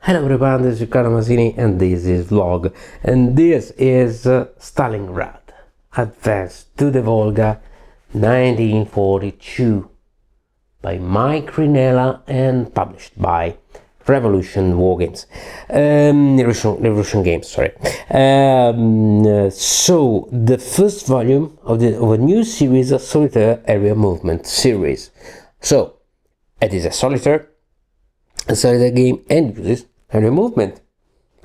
Hello everyone, this is Riccardo Masini and this is Vlog, and this is Stalingrad, Advance to the Volga, 1942, by Mike Rinella and published by Revolution War Games, Revolution Games, sorry. So the first volume of a new series, a solitaire area movement series. So it is a solitaire game and uses area movement,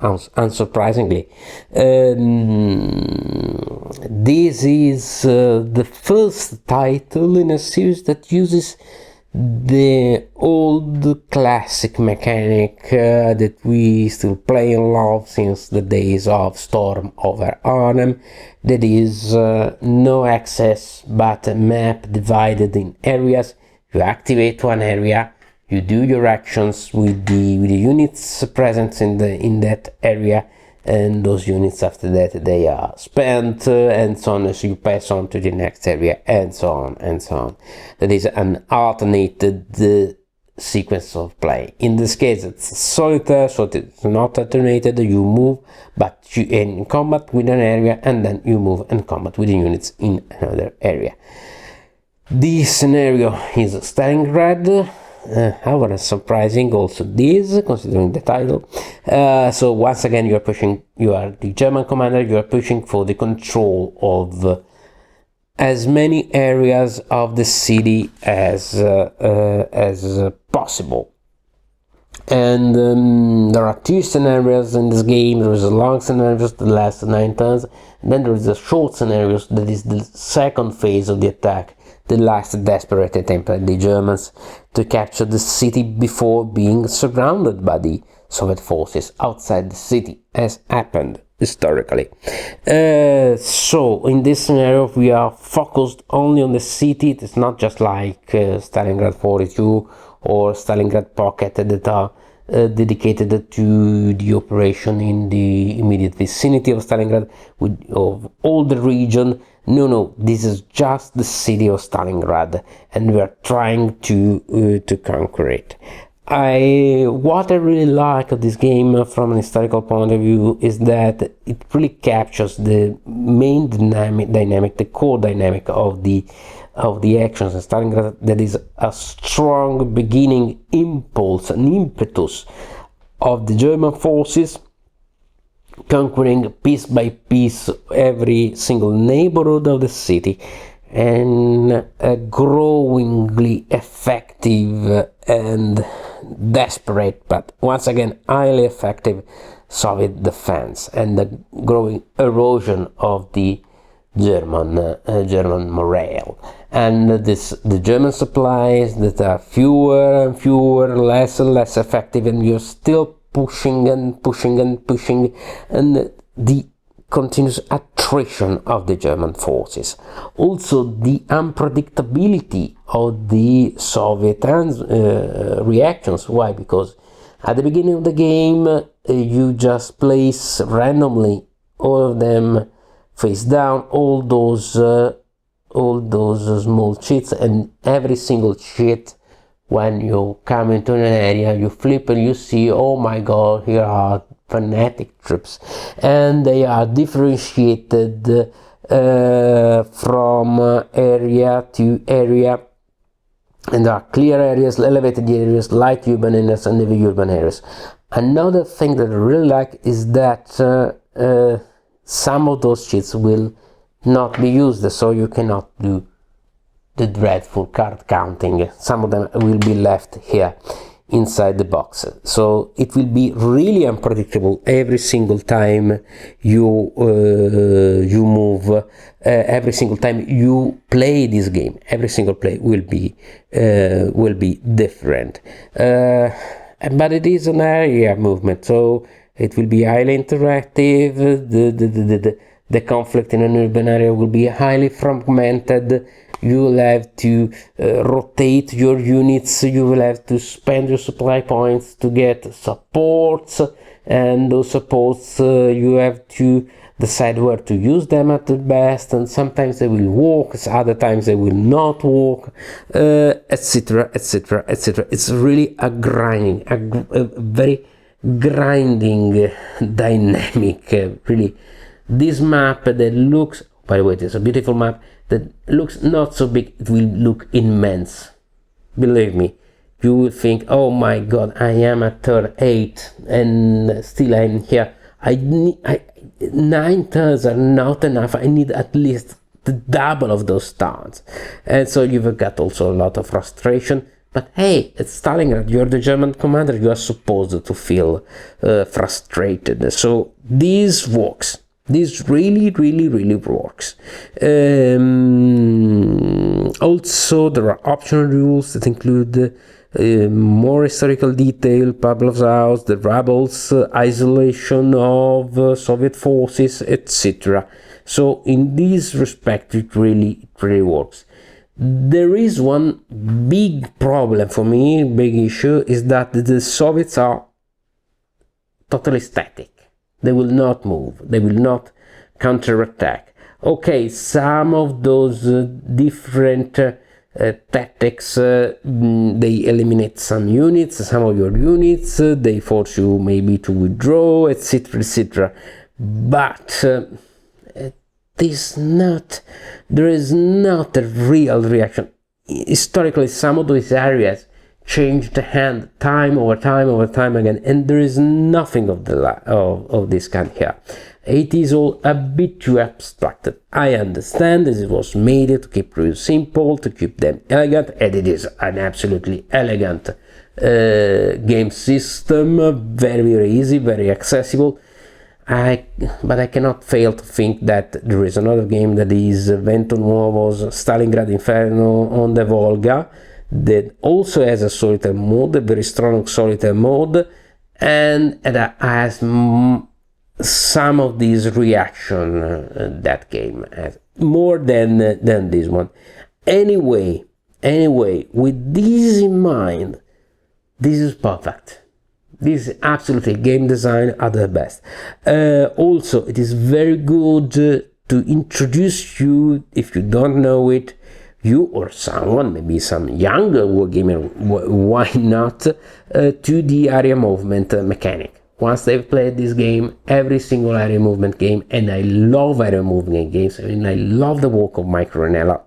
unsurprisingly. This is the first title in a series that uses the old classic mechanic that we still play and love since the days of Storm over Arnhem. That is no access but a map divided in areas. You activate one area, you do your actions with the units present in that area, and those units after that they are spent and so on, so you pass on to the next area and so on and so on. That is an alternated sequence of play. In this case it's solitaire, so it's not alternated. You move but you in combat with an area, and then you move and combat with the units in another area. This scenario is Stalingrad. However, surprising also this, considering the title. So once again you are the German commander, you are pushing for the control of as many areas of the city as possible. And there are two scenarios in this game. There is a long scenario that lasts 9 turns, and then there is a short scenario that is the second phase of the attack, the last desperate attempt by the Germans to capture the city before being surrounded by the Soviet forces outside the city, as happened historically. So in this scenario we are focused only on the city. It is not just like Stalingrad 42 or Stalingrad Pocket that are dedicated to the operation in the immediate vicinity of Stalingrad, of all the region. No, this is just the city of Stalingrad, and we are trying to conquer it. What I really like of this game from an historical point of view is that it really captures the main dynamic, the core dynamic of the actions in Stalingrad. That is a strong beginning impulse, an impetus of the German forces, conquering piece by piece every single neighborhood of the city, and a growingly effective and desperate, but once again highly effective Soviet defense, and the growing erosion of the German morale, and the German supplies that are fewer and fewer, less and less effective, and you're still pushing and pushing and pushing, and the continuous attrition of the German forces. Also the unpredictability of the Soviet reactions. Why? Because at the beginning of the game you just place randomly all of them face down, all those small cheats, and every cheat, when you come into an area, you flip and you see, oh my god, here are fanatic troops, and they are differentiated from area to area, and there are clear areas, elevated areas, light urban areas, and heavy urban areas. Another thing that I really like is that some of those cheats will not be used, so you cannot do the dreadful card counting. Some of them will be left here inside the box, so it will be really unpredictable every single time you move, every single time you play this game. Every single play will be different, but it is an area movement, so it will be highly interactive. The conflict in an urban area will be highly fragmented. You will have to rotate your units, you will have to spend your supply points to get supports, and those supports you have to decide where to use them at the best, and sometimes they will work, other times they will not work, etc, etc, etc. It's really a grinding, a very grinding dynamic. Really, this map that looks, by the way, it's a beautiful map that looks not so big, it will look immense. Believe me, you will think, oh my god, I am at turn 8 and still I'm here. 9 turns are not enough. I need at least the double of those turns. And so you've got also a lot of frustration. But hey, it's Stalingrad, you're the German commander, you are supposed to feel frustrated. So this works. This really works. Also, there are optional rules that include more historical detail, Pavlov's house, the rebels, isolation of Soviet forces, etc. So in this respect, it really works. There is one big problem for me, big issue, is that the Soviets are totally static. They will not move, they will not counterattack. Okay, some of those different tactics, they eliminate some units, some of your units, they force you maybe to withdraw, etc, etc. But there is not a real reaction. Historically, some of these areas changed hand time over time again, and there is nothing of this kind here. It is all a bit too abstracted. I understand this was made to keep rules simple, to keep them elegant, and it is an absolutely elegant game system, very easy, very accessible. But I cannot fail to think that there is another game that is Vento Nuovo's Stalingrad Inferno on the Volga that also has a solitaire mode, a very strong solitaire mode, and that has some of these reaction that game has more than this one. Anyway, with this in mind, this is perfect. This is absolutely game design at the best. Also, it is very good to introduce you, if you don't know it, you or someone, maybe some younger wargamer, why not, to the area movement mechanic. Once they've played this game, every single area movement game, and I love area movement games, and I love the work of Mike Rinella.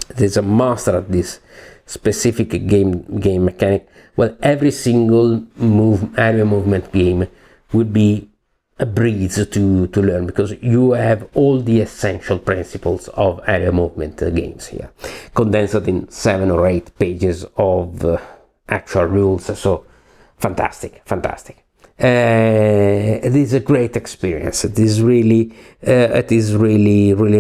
There's a master at this specific game mechanic. Well, every single area movement game would be a breeze to learn, because you have all the essential principles of area movement games here, condensed in 7 or 8 pages of actual rules. So fantastic. It is a great experience. It is really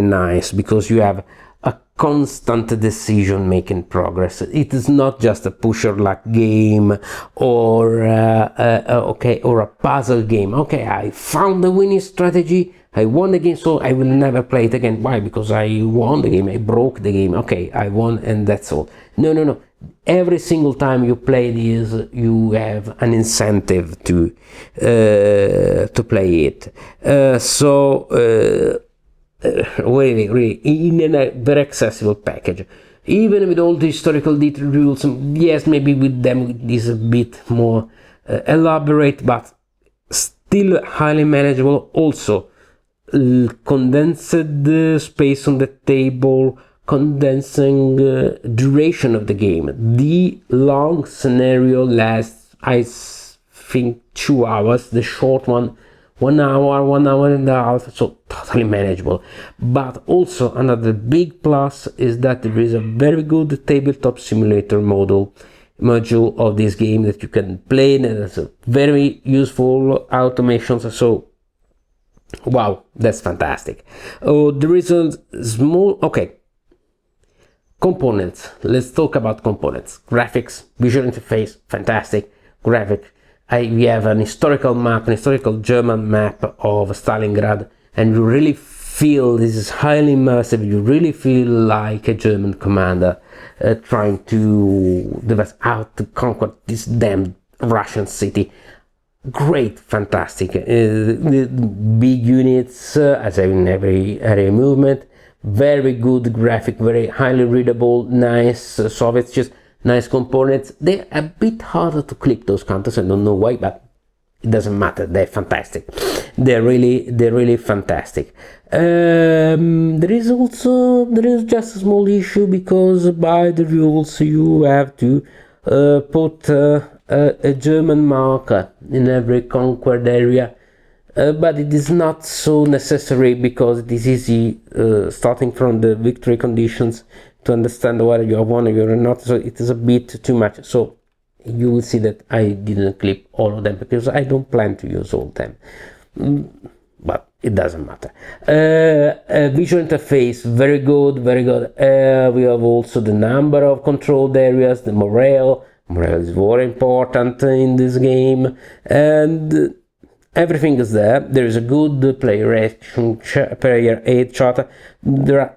nice, because you have a constant decision-making progress. It is not just a pusher-luck game or a puzzle game. Okay, I found the winning strategy, I won the game, so I will never play it again. Why? Because I won the game, I broke the game. Okay, I won, and that's all. No. Every single time you play this, you have an incentive to play it. Really in a very accessible package, even with all the historical detail rules. Yes, maybe with them it is a bit more elaborate, but still highly manageable. Also, condensed space on the table, condensing duration of the game. The long scenario lasts, I think, 2 hours. The short one, 1 hour, 1 hour and a half, so totally manageable. But also another big plus is that there is a very good tabletop simulator module of this game that you can play, and it's a very useful automations. So wow, that's fantastic. Oh, there is a small, components. Let's talk about components. Graphics, visual interface, fantastic. Graphic. We have an historical German map of Stalingrad, and you really feel this is highly immersive. You really feel like a German commander trying to devast out to conquer this damn Russian city. Great, fantastic. Big units, as in every area movement. Very good graphic, very highly readable, nice Soviets, just nice components. They're a bit harder to click, those counters. I don't know why, but it doesn't matter, they're fantastic. They're really fantastic. There is just a small issue, because by the rules you have to put a German marker in every conquered area, but it is not so necessary, because it is easy starting from the victory conditions to understand whether you have won or you're not. So it is a bit too much. So you will see that I didn't clip all of them, because I don't plan to use all of them, but it doesn't matter. Visual interface, very good. We have also the number of controlled areas, the morale is very important in this game, and everything is there. There is a good player aid chart. There are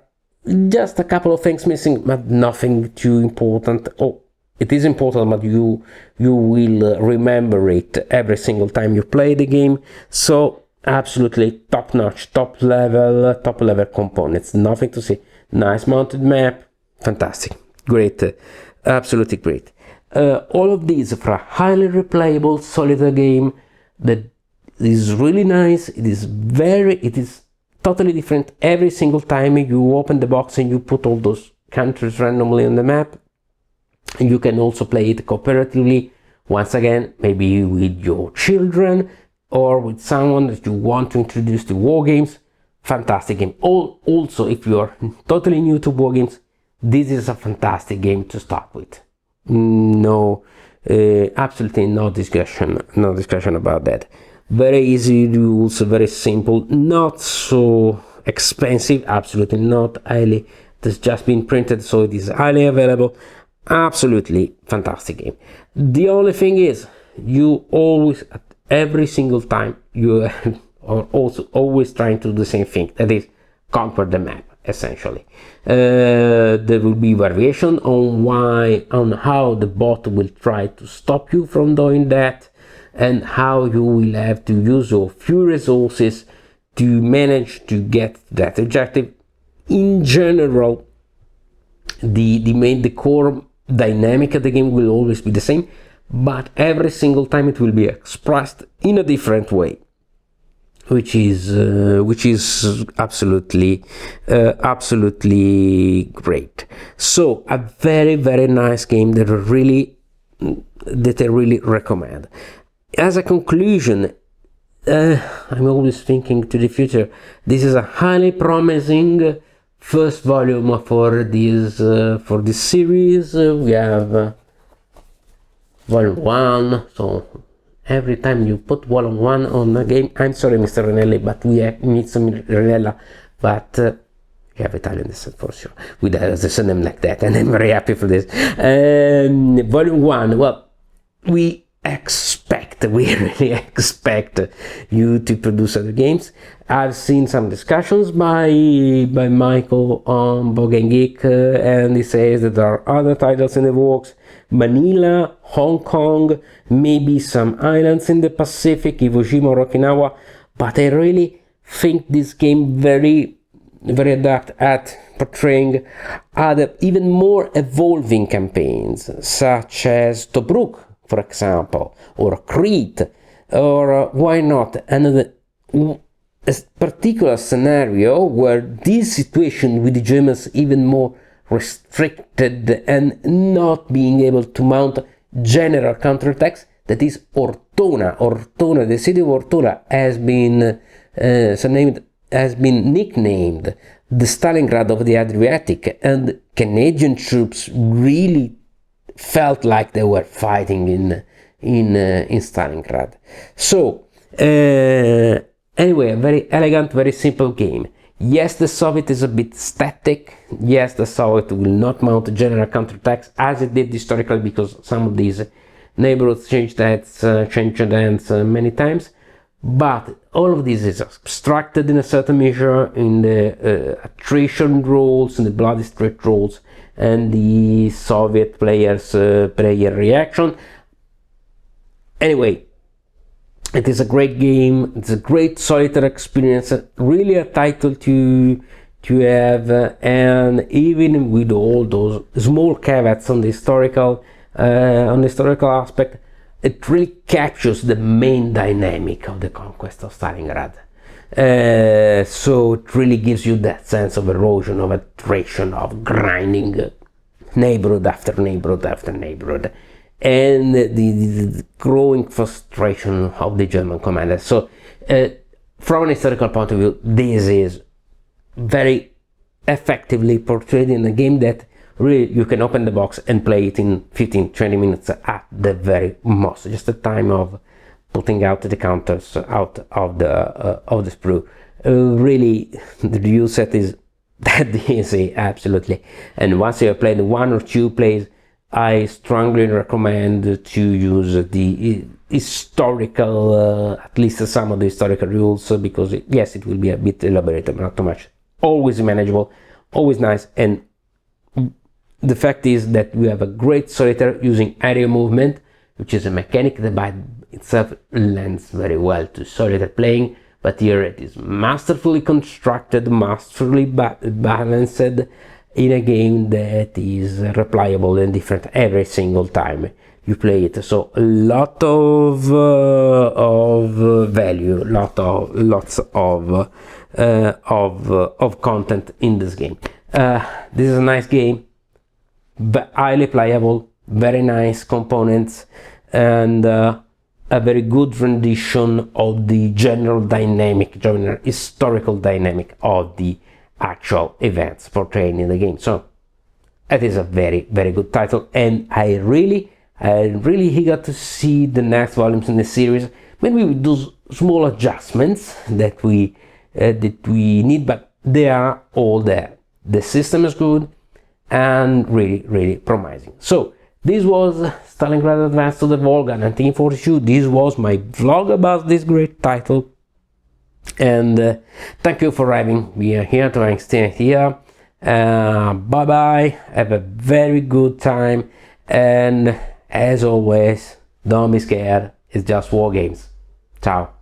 just a couple of things missing, but nothing too important. Oh, it is important, but you will remember it every single time you play the game. So absolutely top notch, top level components, nothing to say. Nice mounted map, fantastic, great, absolutely great. All of these for a highly replayable solitaire game that is really nice. It is totally different every single time you open the box and you put all those countries randomly on the map. You can also play it cooperatively, once again, maybe with your children or with someone that you want to introduce to war games. Fantastic game. Also, if you are totally new to war games, this is a fantastic game to start with. No, absolutely no discussion about that. Very easy rules, very simple, not so expensive, absolutely not highly. It has just been printed, so it is highly available. Absolutely fantastic game. The only thing is, you always, at every single time, you are also always trying to do the same thing, that is, conquer the map, essentially. There will be variation on how the bot will try to stop you from doing that, and how you will have to use your few resources to manage to get that objective. In general, the core dynamic of the game will always be the same, but every single time it will be expressed in a different way, which is absolutely great. So a very nice game that I really recommend. As a conclusion, I'm always thinking to the future. This is a highly promising first volume for this series. We have volume 1, so every time you put volume 1 on a game, I'm sorry Mr. Rinella, but we need some Rinella, but we have Italian descent for sure, with the surname like that, and I'm very happy for this. Volume 1, well, we really expect you to produce other games. I've seen some discussions by Michael on Bog and Geek, and he says that there are other titles in the works: Manila, Hong Kong, maybe some islands in the Pacific, Iwo Jima or Okinawa. But I really think this game very adept at portraying other, even more evolving campaigns, such as Tobruk, for example, or Crete, or why not another a particular scenario where this situation with the Germans even more restricted and not being able to mount general counterattacks, that is Ortona. The city of Ortona has been nicknamed the Stalingrad of the Adriatic, and Canadian troops really felt like they were fighting in Stalingrad. So anyway, a very elegant, very simple game. Yes, the Soviet is a bit static. Yes, the Soviet will not mount general counterattacks as it did historically, because some of these neighborhoods changed hands many times. But all of this is abstracted in a certain measure in the attrition rules, in the bloody street rules, and the Soviet player reaction. Anyway, it is a great game. It's a great solitaire experience. Really a title to have, and even with all those small caveats on the historical aspect, it really captures the main dynamic of the conquest of Stalingrad. So it really gives you that sense of erosion, of attrition, of grinding neighborhood after neighborhood after neighborhood, and the growing frustration of the German commanders. So from an historical point of view, this is very effectively portrayed in a game that really you can open the box and play it in 15-20 minutes at the very most, just the time of putting out the counters out of the sprue. Really, the rule set is that easy, absolutely. And once you have played 1 or 2 plays, I strongly recommend to use the historical, at least some of the historical rules, because yes, it will be a bit elaborated, but not too much. Always manageable, always nice, and the fact is that we have a great solitaire using area movement, which is a mechanic that by itself lends very well to solitaire playing, but here it is masterfully constructed, masterfully balanced in a game that is replayable and different every single time you play it. So a lot of value, lots of content in this game. This is a nice game, but highly playable, very nice components, and a very good rendition of the general historical dynamic of the actual events portrayed in the game. So it is a very, very good title, and I'm really eager to see the next volumes in the series. Maybe with those small adjustments that we need, but they are all there. The system is good and really promising. So this was Stalingrad Advance to the Volga 1942. This was my vlog about this great title, and thank you for having me here to stay here. Bye bye, have a very good time, and as always, don't be scared, it's just war games. Ciao.